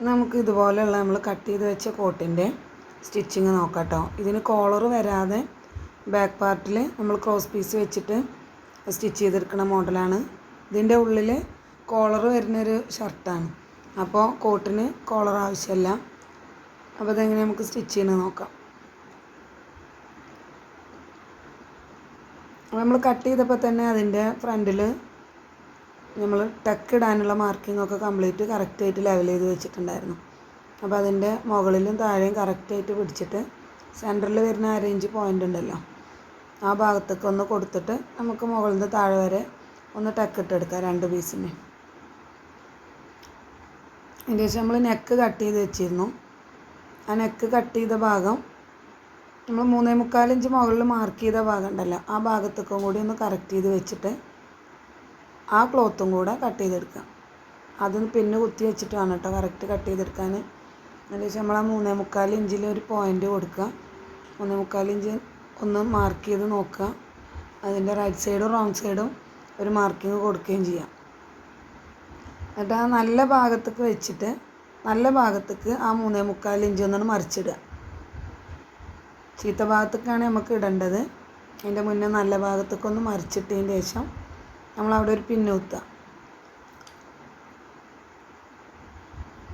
നമുക്ക് ഇതുപോലെയുള്ള നമ്മൾ കട്ട് ചെയ്ത് വെച്ച കോട്ടിൻ്റെ സ്റ്റിച്ചിങ് നോക്കാം കേട്ടോ. ഇതിന് കോളർ വരാതെ ബാക്ക് പാർട്ടിൽ നമ്മൾ ക്രോസ് പീസ് വെച്ചിട്ട് സ്റ്റിച്ച് ചെയ്തെടുക്കുന്ന മോഡലാണ്. ഇതിൻ്റെ ഉള്ളിൽ കോളർ വരുന്നൊരു ഷർട്ടാണ്. അപ്പോൾ കോട്ടിന് കോളർ ആവശ്യമില്ല. അപ്പോൾ അതെങ്ങനെ നമുക്ക് സ്റ്റിച്ച് ചെയ്യുന്നത് നോക്കാം. നമ്മൾ കട്ട് ചെയ്തപ്പോൾ തന്നെ അതിൻ്റെ ഫ്രണ്ടിൽ നമ്മൾ ടക്ക് ഇടാനുള്ള മാർക്കിംഗ് ഒക്കെ കംപ്ലീറ്റ് കറക്റ്റായിട്ട് ലെവൽ ചെയ്ത് വെച്ചിട്ടുണ്ടായിരുന്നു. അപ്പോൾ അതിൻ്റെ മുകളിലും താഴെയും കറക്റ്റായിട്ട് പിടിച്ചിട്ട് സെൻറ്ററിൽ വരുന്ന അരയിഞ്ച് പോയിൻ്റ് ഉണ്ടല്ലോ, ആ ഭാഗത്തേക്ക് ഒന്ന് കൊടുത്തിട്ട് നമുക്ക് മുകളിൽ നിന്ന് താഴെ വരെ ഒന്ന് ടക്ക് ഇട്ടെടുക്കാം രണ്ട് പീസിന്. അതിന് ശേഷം നമ്മൾ നെക്ക് കട്ട് ചെയ്ത് വെച്ചിരുന്നു. ആ നെക്ക് കട്ട് ചെയ്ത ഭാഗം നമ്മൾ 3.25 ഇഞ്ച് മുകളിൽ മാർക്ക് ചെയ്ത ഭാഗം ഉണ്ടല്ലോ, ആ ഭാഗത്തേക്കും കൂടി ഒന്ന് കറക്റ്റ് ചെയ്ത് വെച്ചിട്ട് ആ ക്ലോത്തും കൂടെ കട്ട് ചെയ്തെടുക്കാം. അതൊന്ന് പിന്നെ കുത്തി വെച്ചിട്ട് വേണം കേട്ടോ കറക്റ്റ് കട്ട് ചെയ്തെടുക്കാൻ. അതിനുശേഷം നമ്മൾ ആ 3.25 ഇഞ്ചിൽ ഒരു പോയിൻ്റ് കൊടുക്കുക. 3.25 ഇഞ്ച് ഒന്ന് മാർക്ക് ചെയ്ത് നോക്കുക. അതിൻ്റെ റൈറ്റ് സൈഡും റോങ് സൈഡും ഒരു മാർക്കിങ് കൊടുക്കുകയും ചെയ്യാം. എന്നിട്ട് ആ നല്ല ഭാഗത്തേക്ക് വെച്ചിട്ട് നല്ല ഭാഗത്തേക്ക് ആ 3.25 ഇഞ്ച് ഒന്നാണ് മറിച്ചിടുക. ചീത്ത ഭാഗത്തേക്കാണ് നമുക്ക് ഇടേണ്ടത്. അതിൻ്റെ മുന്നേ നല്ല ഭാഗത്തേക്കൊന്ന് മറിച്ചിട്ടതിന് ശേഷം നമ്മളവിടെ ഒരു പിന്ന് കുത്തുക.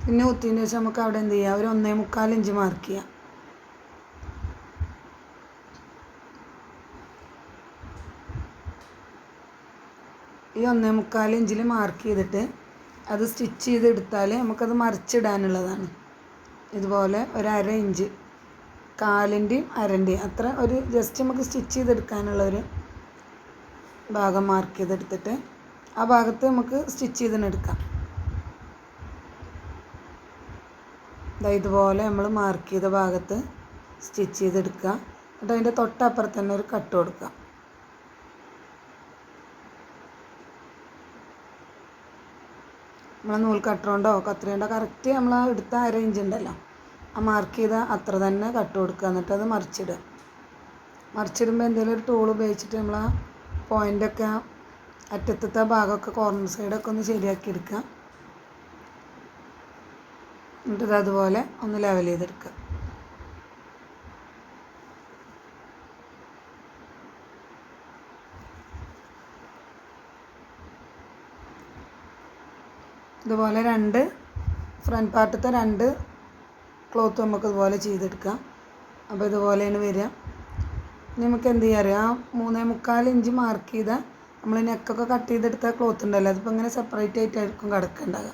പിന്ന് കുത്തിയതിന് ശേഷം നമുക്ക് അവിടെ എന്ത് ചെയ്യുക, ഒരു 1.25 ഇഞ്ച് മാർക്ക് ചെയ്യുക. ഈ 1.25 ഇഞ്ചിൽ മാർക്ക് ചെയ്തിട്ട് അത് സ്റ്റിച്ച് ചെയ്തെടുത്താൽ നമുക്കത് മറിച്ചിടാനുള്ളതാണ്. ഇതുപോലെ ഒരു 1/2 ഇഞ്ച് കാലിൻ്റെയും അരൻ്റെയും അത്ര ഒരു ജസ്റ്റ് നമുക്ക് സ്റ്റിച്ച് ചെയ്തെടുക്കാനുള്ള ഒരു ഭാഗം മാർക്ക് ചെയ്തെടുത്തിട്ട് ആ ഭാഗത്ത് നമുക്ക് സ്റ്റിച്ച് ചെയ്തെടുക്കാം. ഇതുപോലെ നമ്മൾ മാർക്ക് ചെയ്ത ഭാഗത്ത് സ്റ്റിച്ച് ചെയ്തെടുക്കുക. എന്നിട്ട് അതിൻ്റെ തൊട്ടപ്പുറത്ത് തന്നെ ഒരു കട്ട് കൊടുക്കുക. നമ്മൾ നൂൽ കട്ടറുണ്ടോ കത്രിയുണ്ടോ കറക്റ്റ് നമ്മൾ ആ എടുത്ത 1/2 ഇഞ്ച് ഉണ്ടല്ലോ, ആ മാർക്ക് ചെയ്ത അത്ര തന്നെ കട്ട് കൊടുക്കുക. എന്നിട്ട് അത് മറിച്ചിടുക. മറിച്ചിടുമ്പോൾ എന്തെങ്കിലും ഒരു ടൂൾ ഉപയോഗിച്ചിട്ട് നമ്മൾ ആ പോയിൻ്റൊക്കെ അറ്റത്തത്തെ ഭാഗമൊക്കെ കോർണർ സൈഡൊക്കെ ഒന്ന് ശരിയാക്കി എടുക്കുക. എന്നിട്ട് അതുപോലെ ഒന്ന് ലെവൽ ചെയ്തെടുക്കുക. ഇതുപോലെ ഫ്രണ്ട് പാർട്ടത്തെ 2 ക്ലോത്ത് നമുക്ക് ഇതുപോലെ ചെയ്തെടുക്കാം. അപ്പോൾ ഇതുപോലെയാണ് വരിക. നമുക്ക് എന്ത് ചെയ്യാം അറിയാം, 3.25 ഇഞ്ച് മാർക്ക് ചെയ്ത നമ്മൾ നെക്കൊക്കെ കട്ട് ചെയ്തെടുത്ത ക്ലോത്ത് ഉണ്ടല്ലോ, അതിപ്പോൾ ഇങ്ങനെ സെപ്പറേറ്റ് ആയിട്ടായിരിക്കും കിടക്കുന്നുണ്ടാകുക.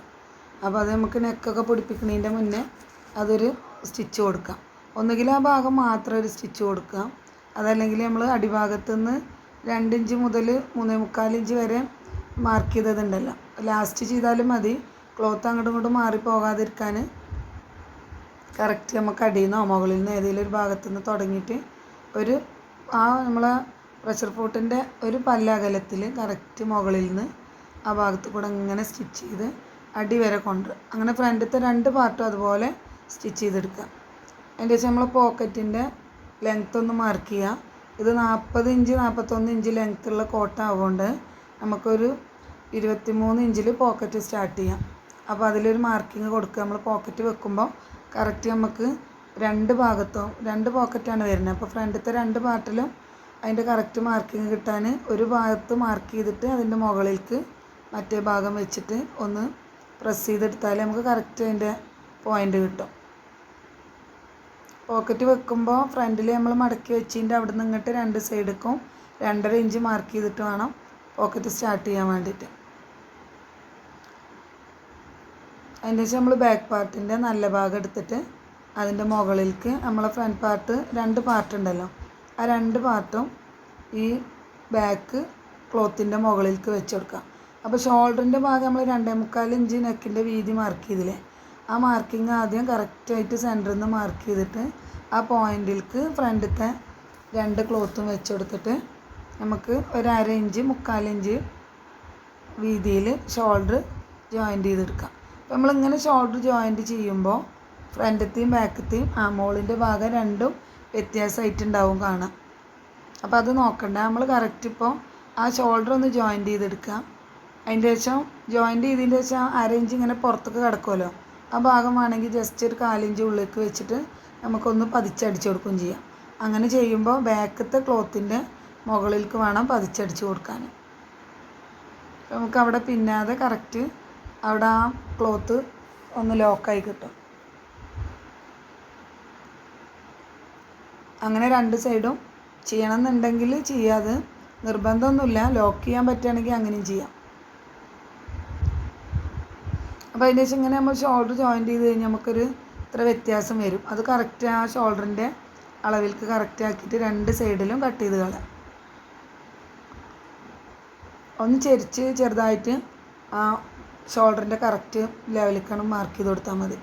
അപ്പോൾ അത് നമുക്ക് നെക്കൊക്കെ പിടിപ്പിക്കുന്നതിൻ്റെ മുന്നേ അതൊരു സ്റ്റിച്ച് കൊടുക്കാം. ഒന്നുകിൽ ആ ഭാഗം മാത്രം ഒരു സ്റ്റിച്ച് കൊടുക്കാം, അതല്ലെങ്കിൽ നമ്മൾ അടിഭാഗത്തു നിന്ന് 2 ഇഞ്ച് മുതൽ 3.25 ഇഞ്ച് വരെ മാർക്ക് ചെയ്തതുണ്ടല്ലോ, ലാസ്റ്റ് ചെയ്താലും മതി. ക്ലോത്ത് അങ്ങോട്ടും ഇങ്ങോട്ടും മാറിപ്പോകാതിരിക്കാൻ കറക്റ്റ് നമുക്ക് അടിയിൽ നിന്നോ മുകളിൽ നിന്ന് ഏതെങ്കിലും ഒരു ഭാഗത്തു നിന്ന് തുടങ്ങിയിട്ട് ഒരു നമ്മളെ പ്രഷർ ഫൂട്ടിൻ്റെ ഒരു പല്ലകലത്തിൽ കറക്റ്റ് മുകളിൽ നിന്ന് ആ ഭാഗത്ത് കൂടെ ഇങ്ങനെ സ്റ്റിച്ച് ചെയ്ത് അടി വരെ കൊണ്ടുവരിക. അങ്ങനെ ഫ്രണ്ടിലത്തെ 2 പാർട്ടും അതുപോലെ സ്റ്റിച്ച് ചെയ്തെടുക്കുക. അതിൻ്റെ ശേഷം നമ്മൾ പോക്കറ്റിൻ്റെ ലെങ്ത്ത് ഒന്ന് മാർക്ക് ചെയ്യുക. ഇത് 40 ഇഞ്ച് 41 ഇഞ്ച് ലെങ്ത്തുള്ള കോട്ടാവുകൊണ്ട് നമുക്കൊരു 23 ഇഞ്ചിൽ പോക്കറ്റ് സ്റ്റാർട്ട് ചെയ്യാം. അപ്പോൾ അതിലൊരു മാർക്കിങ് കൊടുക്കുക. നമ്മൾ പോക്കറ്റ് വെക്കുമ്പോൾ കറക്റ്റ് നമുക്ക് 2 ഭാഗത്തും 2 പോക്കറ്റാണ് വരുന്നത്. അപ്പോൾ ഫ്രണ്ടിലത്തെ 2 പാർട്ടിലും അതിൻ്റെ കറക്റ്റ് മാർക്കിങ് കിട്ടാൻ ഒരു ഭാഗത്ത് മാർക്ക് ചെയ്തിട്ട് അതിൻ്റെ മുകളിലേക്ക് മറ്റേ ഭാഗം വെച്ചിട്ട് ഒന്ന് പ്രസ് ചെയ്തെടുത്താൽ നമുക്ക് കറക്റ്റ് അതിൻ്റെ പോയിൻ്റ് കിട്ടും. പോക്കറ്റ് വെക്കുമ്പോൾ ഫ്രണ്ടിൽ നമ്മൾ മടക്കി വെച്ചതിൻ്റെ അവിടെ നിന്ന് ഇങ്ങോട്ട് 2 സൈഡിലേക്കും 2.5 ഇഞ്ച് മാർക്ക് ചെയ്തിട്ട് വേണം പോക്കറ്റ് സ്റ്റാർട്ട് ചെയ്യാൻ വേണ്ടിയിട്ട്. അതിൻ്റെ ശേഷം നമ്മൾ ബാക്ക് പാർട്ടിൻ്റെ നല്ല ഭാഗം എടുത്തിട്ട് അതിൻ്റെ മുകളിലേക്ക് നമ്മളെ ഫ്രണ്ട് പാർട്ട് 2 പാർട്ട് ഉണ്ടല്ലോ, ആ 2 പാർട്ടും ഈ ബാക്ക് ക്ലോത്തിൻ്റെ മുകളിലേക്ക് വെച്ച് കൊടുക്കുക. അപ്പോൾ ഷോൾഡറിൻ്റെ ഭാഗം നമ്മൾ 2.25 ഇഞ്ച് നെക്കിൻ്റെ വീതി മാർക്ക് ചെയ്തില്ലേ, ആ മാർക്കിങ് ആദ്യം കറക്റ്റായിട്ട് സെൻറ്ററിൽ നിന്ന് മാർക്ക് ചെയ്തിട്ട് ആ പോയിൻറ്റിലേക്ക് ഫ്രണ്ടിലത്തെ 2 ക്ലോത്തും വെച്ച് കൊടുത്തിട്ട് നമുക്ക് ഒരു 1/2 ഇഞ്ച് 3/4 ഇഞ്ച് വീതിയിൽ ഷോൾഡർ ജോയിൻ്റ് ചെയ്തെടുക്കാം. അപ്പോൾ നമ്മളിങ്ങനെ ഷോൾഡർ ജോയിൻ്റ് ചെയ്യുമ്പോൾ ഫ്രണ്ടിലത്തെയും ബാക്കത്തെയും മോളിൻ്റെ ഭാഗം രണ്ടും വ്യത്യാസമായിട്ടുണ്ടാവും കാണാം. അപ്പോൾ അത് നോക്കണ്ട, നമ്മൾ കറക്റ്റ് ഇപ്പോൾ ആ ഷോൾഡർ ഒന്ന് ജോയിൻ്റ് ചെയ്തെടുക്കുക. അതിൻ്റെ ശേഷം ജോയിൻ്റ് ചെയ്തതിൻ്റെ ശേഷം 1/2 ഇഞ്ച് ഇങ്ങനെ പുറത്തേക്ക് കിടക്കുമല്ലോ, ആ ഭാഗം വേണമെങ്കിൽ ജസ്റ്റ് ഒരു 1/4 ഇഞ്ച് ഉള്ളിലേക്ക് വെച്ചിട്ട് നമുക്കൊന്ന് പതിച്ചടിച്ച് കൊടുക്കുകയും ചെയ്യാം. അങ്ങനെ ചെയ്യുമ്പോൾ ബാക്കത്തെ ക്ലോത്തിൻ്റെ മുകളിലേക്ക് വേണം പതിച്ചടിച്ച് കൊടുക്കാൻ. നമുക്കവിടെ പിന്നാതെ കറക്റ്റ് അവിടെ ആ ക്ലോത്ത് ഒന്ന് ലോക്കായി കിട്ടും. അങ്ങനെ 2 സൈഡും ചെയ്യണമെന്നുണ്ടെങ്കിൽ ചെയ്യാതെ നിർബന്ധമൊന്നുമില്ല. ലോക്ക് ചെയ്യാൻ പറ്റുകയാണെങ്കിൽ അങ്ങനെയും ചെയ്യാം. അപ്പോൾ അതിൻ്റെ ശേഷം ഇങ്ങനെ നമ്മൾ ഷോൾഡർ ജോയിൻറ്റ് ചെയ്ത് കഴിഞ്ഞാൽ നമുക്കൊരു ഇത്ര വ്യത്യാസം വരും. അത് കറക്റ്റ് ആ ഷോൾഡറിൻ്റെ അളവിലേക്ക് കറക്റ്റ് ആക്കിയിട്ട് 2 സൈഡിലും കട്ട് ചെയ്ത് കളയാം. ഒന്ന് ചെറുതായിട്ട് ആ ഷോൾഡറിൻ്റെ കറക്റ്റ് ലെവലിലേക്കാണ് മാർക്ക് ചെയ്ത് കൊടുത്താൽ മതി.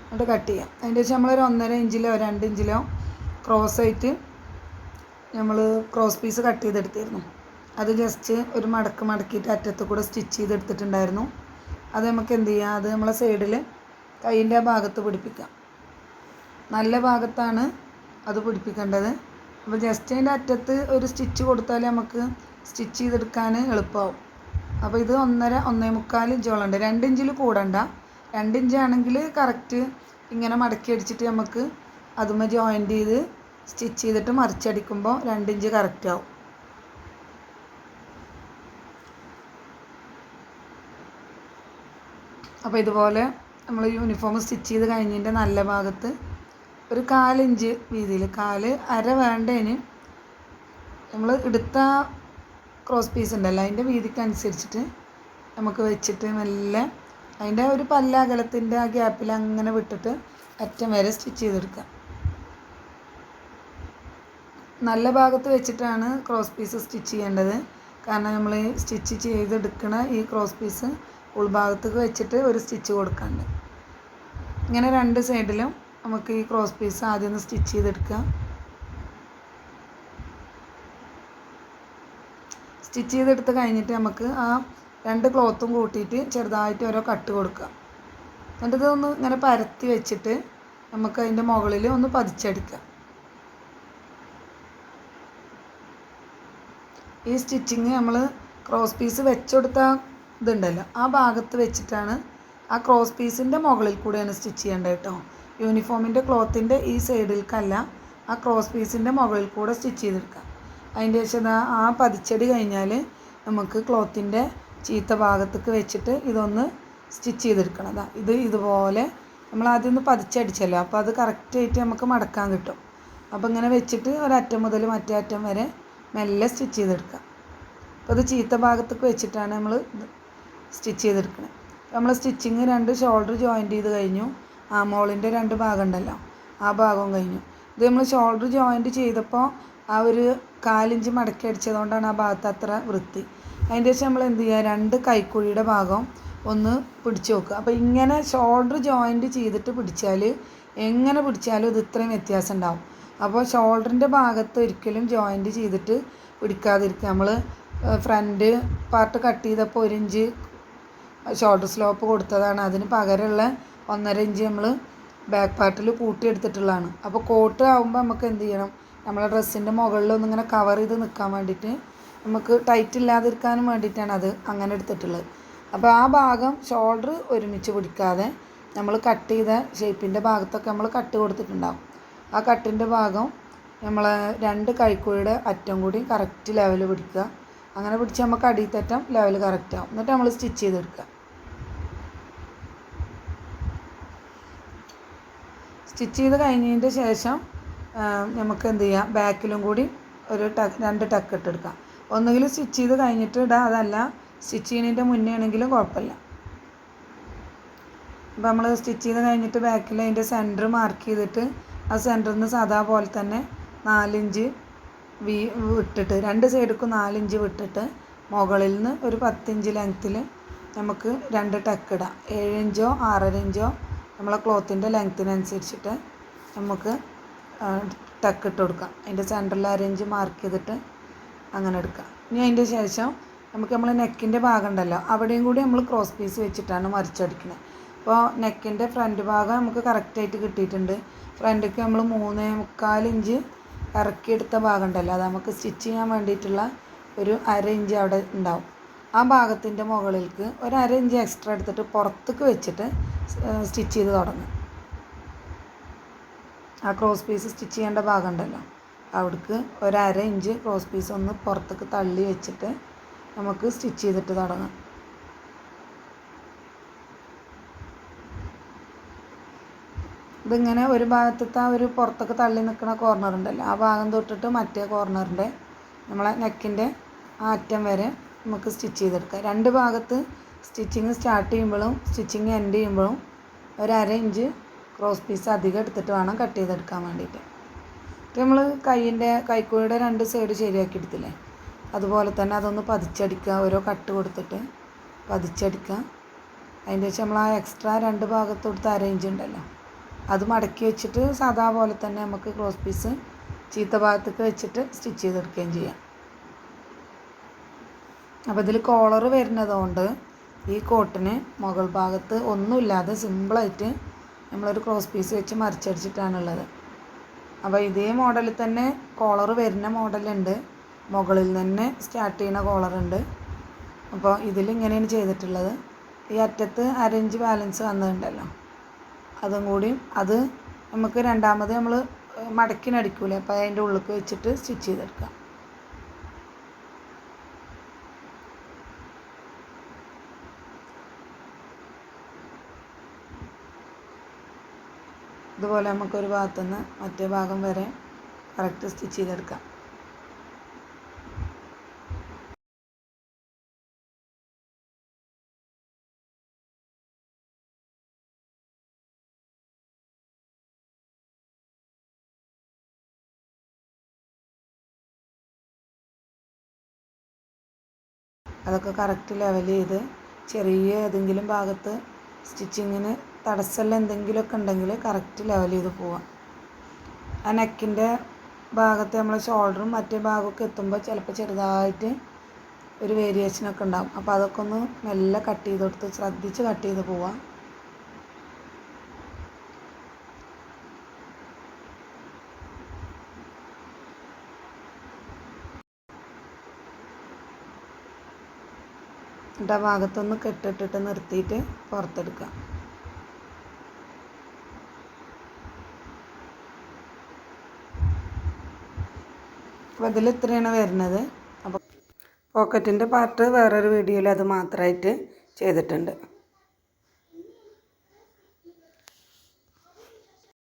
എന്നിട്ട് കട്ട് ചെയ്യാം. അതിൻ്റെ ശേഷം നമ്മളൊരു 1.5 ഇഞ്ചിലോ 2 ഇഞ്ചിലോ ക്രോസായിട്ട് നമ്മൾ ക്രോസ് പീസ് കട്ട് ചെയ്തെടുത്തിരുന്നു. അത് ജസ്റ്റ് ഒരു മടക്കിയിട്ട് അറ്റത്ത് കൂടെ സ്റ്റിച്ച് ചെയ്തെടുത്തിട്ടുണ്ടായിരുന്നു. അത് നമുക്ക് എന്ത് ചെയ്യാം, അത് നമ്മളെ സൈഡിൽ കൈയിൻ്റെ ആ ഭാഗത്ത് പിടിപ്പിക്കാം. നല്ല ഭാഗത്താണ് അത് പിടിപ്പിക്കേണ്ടത്. അപ്പോൾ ജസ്റ്റ് അതിൻ്റെ അറ്റത്ത് ഒരു സ്റ്റിച്ച് കൊടുത്താൽ നമുക്ക് സ്റ്റിച്ച് ചെയ്തെടുക്കാൻ എളുപ്പമാവും. അപ്പോൾ ഇത് 1.5 ഇഞ്ചോളം ഉണ്ട്. 2 ഇഞ്ചിൽ കൂടണ്ട. 2 ഇഞ്ചാണെങ്കിൽ കറക്റ്റ് ഇങ്ങനെ മടക്കി അടിച്ചിട്ട് നമുക്ക് അതുമ്മ ജോയിൻറ്റ് ചെയ്ത് സ്റ്റിച്ച് ചെയ്തിട്ട് മറിച്ചടിക്കുമ്പോൾ 2 ഇഞ്ച് കറക്റ്റ് ആവും. അപ്പോൾ ഇതുപോലെ നമ്മൾ യൂണിഫോം സ്റ്റിച്ച് ചെയ്ത് കഴിഞ്ഞതിൻ്റെ നല്ല ഭാഗത്ത് ഒരു 1/4 ഇഞ്ച് വീതിയിൽ, 1/4 വേണ്ടതിന് നമ്മൾ എടുത്ത ക്രോസ് പീസ് ഉണ്ടല്ലോ അതിൻ്റെ വീതിക്കനുസരിച്ചിട്ട് നമുക്ക് വെച്ചിട്ട് മെല്ലെ അതിൻ്റെ ഒരു പല്ലകലത്തിൻ്റെ ആ ഗ്യാപ്പിൽ അങ്ങനെ വിട്ടിട്ട് അറ്റം വരെ സ്റ്റിച്ച് ചെയ്തെടുക്കുക. നല്ല ഭാഗത്ത് വെച്ചിട്ടാണ് ക്രോസ് പീസ് സ്റ്റിച്ച് ചെയ്യേണ്ടത്. കാരണം നമ്മൾ സ്റ്റിച്ച് ചെയ്തെടുക്കണ ഈ ക്രോസ് പീസ് ഉൾഭാഗത്തേക്ക് വെച്ചിട്ട് ഒരു സ്റ്റിച്ച് കൊടുക്കാണ്ട്. ഇങ്ങനെ 2 സൈഡിലും നമുക്ക് ഈ ക്രോസ് പീസ് ആദ്യം ഒന്ന് സ്റ്റിച്ച് ചെയ്തെടുക്കുക. സ്റ്റിച്ച് ചെയ്തെടുത്ത് കഴിഞ്ഞിട്ട് നമുക്ക് ആ 2 ക്ലോത്തും കൂട്ടിയിട്ട് ചെറുതായിട്ട് ഓരോ കട്ട് കൊടുക്കുക. എന്നിട്ട് ഇതൊന്ന് ഇങ്ങനെ പരത്തി വെച്ചിട്ട് നമുക്ക് അതിൻ്റെ മുകളിൽ ഒന്ന് പതിച്ചടിക്കാം. ഈ സ്റ്റിച്ചിങ് നമ്മൾ ക്രോസ് പീസ് വെച്ചുകൊടുത്ത ഇതുണ്ടല്ലോ ആ ഭാഗത്ത് വെച്ചിട്ടാണ്, ആ ക്രോസ് പീസിൻ്റെ മുകളിൽ കൂടെയാണ് സ്റ്റിച്ച് ചെയ്യേണ്ടത് കേട്ടോ. യൂണിഫോമിൻ്റെ ക്ലോത്തിൻ്റെ ഈ സൈഡിലേക്കല്ല, ആ ക്രോസ് പീസിൻ്റെ മുകളിൽ കൂടെ സ്റ്റിച്ച് ചെയ്തെടുക്കാം. അതിൻ്റെ ശേഷം ആ പതിച്ചടി കഴിഞ്ഞാൽ നമുക്ക് ക്ലോത്തിൻ്റെ ചീത്ത ഭാഗത്തേക്ക് വെച്ചിട്ട് ഇതൊന്ന് സ്റ്റിച്ച് ചെയ്തെടുക്കണം. ഇത് ഇതുപോലെ നമ്മൾ ആദ്യം ഒന്ന് പതിച്ചടിച്ചല്ലോ, അപ്പോൾ അത് കറക്റ്റായിട്ട് നമുക്ക് മടക്കാൻ കിട്ടും. അപ്പോൾ ഇങ്ങനെ വെച്ചിട്ട് ഒരറ്റം മുതൽ മറ്റേ അറ്റം വരെ മെല്ലെ സ്റ്റിച്ച് ചെയ്തെടുക്കാം. അപ്പോൾ അത് ചീത്ത ഭാഗത്തേക്ക് വെച്ചിട്ടാണ് നമ്മൾ സ്റ്റിച്ച് ചെയ്തെടുക്കുന്നത്. നമ്മൾ സ്റ്റിച്ചിങ് 2 ഷോൾഡർ ജോയിൻറ്റ് ചെയ്ത് കഴിഞ്ഞു. ആ മോളിൻ്റെ 2 ഭാഗം ഉണ്ടല്ലോ ആ ഭാഗവും കഴിഞ്ഞു. ഇത് നമ്മൾ ഷോൾഡർ ജോയിൻറ്റ് ചെയ്തപ്പോൾ ആ ഒരു 1/4 ഇഞ്ച് മടക്കി അടിച്ചതുകൊണ്ടാണ് ആ ഭാഗത്ത് അത്ര വൃത്തി. അതിൻ്റെ ശേഷം നമ്മൾ എന്ത് ചെയ്യുക, 2 കൈക്കുഴിയുടെ ഭാഗം ഒന്ന് പിടിച്ച് നോക്കുക. അപ്പോൾ ഇങ്ങനെ ഷോൾഡർ ജോയിൻറ്റ് ചെയ്തിട്ട് പിടിച്ചാൽ എങ്ങനെ പിടിച്ചാലും ഇത് ഇത്രയും വ്യത്യാസം ഉണ്ടാവും. അപ്പോൾ ഷോൾഡറിൻ്റെ ഭാഗത്ത് ഒരിക്കലും ജോയിൻറ്റ് ചെയ്തിട്ട് പിടിക്കാതിരിക്കുക. നമ്മൾ ഫ്രണ്ട് പാർട്ട് കട്ട് ചെയ്തപ്പോൾ 1 ഇഞ്ച് ഷോൾഡർ സ്ലോപ്പ് കൊടുത്തതാണ്. അതിന് പകരമുള്ള 1.5 ഇഞ്ച് നമ്മൾ ബാക്ക് പാർട്ടിൽ കൂട്ടിയെടുത്തിട്ടുള്ളതാണ്. അപ്പോൾ കോട്ട് ആകുമ്പോൾ നമുക്ക് എന്ത് ചെയ്യണം, നമ്മളെ ഡ്രസ്സിൻ്റെ മുകളിലൊന്നിങ്ങനെ കവർ ചെയ്ത് നിൽക്കാൻ വേണ്ടിയിട്ട് നമുക്ക് ടൈറ്റ് ഇല്ലാതിരിക്കാനും വേണ്ടിയിട്ടാണ് അത് അങ്ങനെ എടുത്തിട്ടുള്ളത്. അപ്പോൾ ആ ഭാഗം ഷോൾഡർ ഒരുമിച്ച് പിടിക്കാതെ നമ്മൾ കട്ട് ചെയ്ത ഷേപ്പിൻ്റെ ഭാഗത്തൊക്കെ നമ്മൾ കട്ട് കൊടുത്തിട്ടുണ്ടാകും. ആ കട്ടിൻ്റെ ഭാഗം നമ്മൾ 2 കൈക്കുഴിയുടെ അറ്റം കൂടി കറക്റ്റ് ലെവൽ പിടിക്കുക. അങ്ങനെ പിടിച്ച് നമുക്ക് അടിയത്തറ്റം ലെവൽ കറക്റ്റ് ആവും. എന്നിട്ട് നമ്മൾ സ്റ്റിച്ച് ചെയ്തെടുക്കുക. സ്റ്റിച്ച് ചെയ്ത് കഴിഞ്ഞതിൻ്റെ ശേഷം നമുക്ക് എന്ത് ചെയ്യാം, ബാക്കിലും കൂടി ഒരു 2 ടക്ക് ഇട്ടെടുക്കാം. ഒന്നുകിൽ സ്റ്റിച്ച് ചെയ്ത് കഴിഞ്ഞിട്ട് ഇടാം, അതല്ല സ്റ്റിച്ച് ചെയ്യുന്നതിൻ്റെ മുന്നേ ആണെങ്കിലും കുഴപ്പമില്ല. അപ്പോൾ നമ്മൾ സ്റ്റിച്ച് ചെയ്ത് കഴിഞ്ഞിട്ട് ബാക്കിൽ അതിൻ്റെ സെൻറ്റർ മാർക്ക് ചെയ്തിട്ട് ആ സെൻറ്ററിൽ നിന്ന് സാധാ പോലെ തന്നെ 4 ഇഞ്ച് വിട്ടിട്ട് 2 സൈഡിൽക്കും 4 ഇഞ്ച് വിട്ടിട്ട് മുകളിൽ നിന്ന് ഒരു 10 ഇഞ്ച് ലെങ്ത്തിൽ നമുക്ക് 2 ടക്ക് ഇടാം. 7 ഇഞ്ചോ 6.5 ഇഞ്ചോ നമ്മളെ ക്ലോത്തിൻ്റെ ലെങ്ത്തിനനുസരിച്ചിട്ട് നമുക്ക് ടക്ക് ഇട്ട് കൊടുക്കാം. അതിൻ്റെ സെൻറ്ററിൽ 1/2 ഇഞ്ച് മാർക്ക് ചെയ്തിട്ട് അങ്ങനെ എടുക്കാം. ഇനി അതിൻ്റെ ശേഷം നമുക്ക് നമ്മൾ നെക്കിൻ്റെ ഭാഗം ഉണ്ടല്ലോ അവിടെയും കൂടി നമ്മൾ ക്രോസ് പീസ് വെച്ചിട്ടാണ് മറിച്ചടിക്കുന്നത്. അപ്പോൾ നെക്കിൻ്റെ ഫ്രണ്ട് ഭാഗം നമുക്ക് കറക്റ്റായിട്ട് കിട്ടിയിട്ടുണ്ട്. ഫ്രണ്ടിലേക്ക് നമ്മൾ 3.25 ഇഞ്ച് ഇറക്കിയെടുത്ത ഭാഗം ഉണ്ടല്ലോ അത് നമുക്ക് സ്റ്റിച്ച് ചെയ്യാൻ വേണ്ടിയിട്ടുള്ള ഒരു 1/2 ഇഞ്ച് അവിടെ ഉണ്ടാവും. ആ ഭാഗത്തിൻ്റെ മുകളിലേക്ക് ഒരു അര ഇഞ്ച് എക്സ്ട്രാ എടുത്തിട്ട് പുറത്തേക്ക് വെച്ചിട്ട് സ്റ്റിച്ച് ചെയ്ത് തുടങ്ങും. ആ ക്രോസ് പീസ് സ്റ്റിച്ച് ചെയ്യേണ്ട ഭാഗം ഉണ്ടല്ലോ, അവിടേക്ക് ഒരു അര ഇഞ്ച് ക്രോസ് പീസ് ഒന്ന് പുറത്തേക്ക് തള്ളി വെച്ചിട്ട് നമുക്ക് സ്റ്റിച്ച് ചെയ്തിട്ട് തുടങ്ങാം. ഇതിങ്ങനെ ഒരു ഭാഗത്തത്തെ ആ ഒരു പുറത്തൊക്കെ തള്ളി നിൽക്കുന്ന കോർണർ ഉണ്ടല്ലോ, ആ ഭാഗം തൊട്ടിട്ട് മറ്റേ കോർണറിൻ്റെ നമ്മളെ നെക്കിൻ്റെ ആ അറ്റം വരെ നമുക്ക് സ്റ്റിച്ച് ചെയ്തെടുക്കാം. രണ്ട് ഭാഗത്ത് സ്റ്റിച്ചിങ് സ്റ്റാർട്ട് ചെയ്യുമ്പോഴും സ്റ്റിച്ചിങ് എൻഡ് ചെയ്യുമ്പോഴും ഒരു അര ഇഞ്ച് ക്രോസ് പീസ് അധികം എടുത്തിട്ട് വേണം കട്ട് ചെയ്തെടുക്കാൻ വേണ്ടിയിട്ട്. നമ്മൾ കൈക്കുഴിയുടെ രണ്ട് സൈഡ് ശരിയാക്കി എടുത്തില്ലേ, അതുപോലെ തന്നെ അതൊന്ന് പതിച്ചടിക്കുക. ഓരോ കട്ട് കൊടുത്തിട്ട് പതിച്ചടിക്കുക. അതിൻ്റെ ശേഷം നമ്മൾ ആ എക്സ്ട്രാ രണ്ട് ഭാഗത്ത് കൊടുത്ത് അര ഇഞ്ച് ഉണ്ടല്ലോ, അത് മടക്കി വെച്ചിട്ട് സാധാ പോലെ തന്നെ നമുക്ക് ക്രോസ് പീസ് ചീത്ത ഭാഗത്തേക്ക് വെച്ചിട്ട് സ്റ്റിച്ച് ചെയ്തെടുക്കുകയും ചെയ്യാം. അപ്പോൾ ഇതിൽ കോളർ വരുന്നതുകൊണ്ട് ഈ കോട്ടിന് മുകൾ ഭാഗത്ത് ഒന്നുമില്ലാതെ സിമ്പിളായിട്ട് നമ്മളൊരു ക്രോസ് പീസ് വെച്ച് മറിച്ചടിച്ചിട്ടാണുള്ളത്. അപ്പോൾ ഇതേ മോഡലിൽ തന്നെ കോളർ വരുന്ന മോഡലുണ്ട്, മുകളിൽ തന്നെ സ്റ്റാർട്ട് ചെയ്യുന്ന കോളറുണ്ട്. അപ്പോൾ ഇതിലിങ്ങനെയാണ് ചെയ്തിട്ടുള്ളത്. ഈ അറ്റത്ത് അര ഇഞ്ച് ബാലൻസ് വന്നിട്ടുണ്ടല്ലോ, അതും കൂടി അത് നമുക്ക് രണ്ടാമത് നമ്മൾ മടക്കിനടിക്കൂലേ, അപ്പോൾ അതിൻ്റെ ഉള്ളിലേക്ക് വെച്ചിട്ട് സ്റ്റിച്ച് ചെയ്തെടുക്കാം. ഇതുപോലെ നമുക്കൊരു ഭാഗത്തുനിന്ന് മറ്റേ ഭാഗം വരെ കറക്റ്റ് സ്റ്റിച്ച് ചെയ്തെടുക്കാം. അതൊക്കെ കറക്റ്റ് ലെവൽ ചെയ്ത് ചെറിയ ഏതെങ്കിലും ഭാഗത്ത് സ്റ്റിച്ചിങ്ങിന് തടസ്സമെല്ലാം എന്തെങ്കിലുമൊക്കെ ഉണ്ടെങ്കിൽ കറക്റ്റ് ലെവൽ ചെയ്ത് പോവാം. ആ നെക്കിൻ്റെ ഭാഗത്ത് നമ്മൾ ഷോൾഡറും മറ്റേ ഭാഗമൊക്കെ എത്തുമ്പോൾ ചിലപ്പോൾ ചെറുതായിട്ട് ഒരു വേരിയേഷനൊക്കെ ഉണ്ടാകും. അപ്പോൾ അതൊക്കെ ഒന്ന് മെല്ലെ കട്ട് ചെയ്ത് കൊടുത്ത് ശ്രദ്ധിച്ച് കട്ട് ചെയ്ത് പോവാം. എന്നിട്ട് ആ ഭാഗത്തൊന്ന് കെട്ടിട്ടിട്ട് നിർത്തിയിട്ട് പുറത്തെടുക്കാം. അപ്പോൾ ഇതിൽ ഇത്രയാണ് വരുന്നത്. അപ്പോൾ പോക്കറ്റിൻ്റെ പാർട്ട് വേറൊരു വീഡിയോയിൽ അത് മാത്രമായിട്ട് ചെയ്തിട്ടുണ്ട്.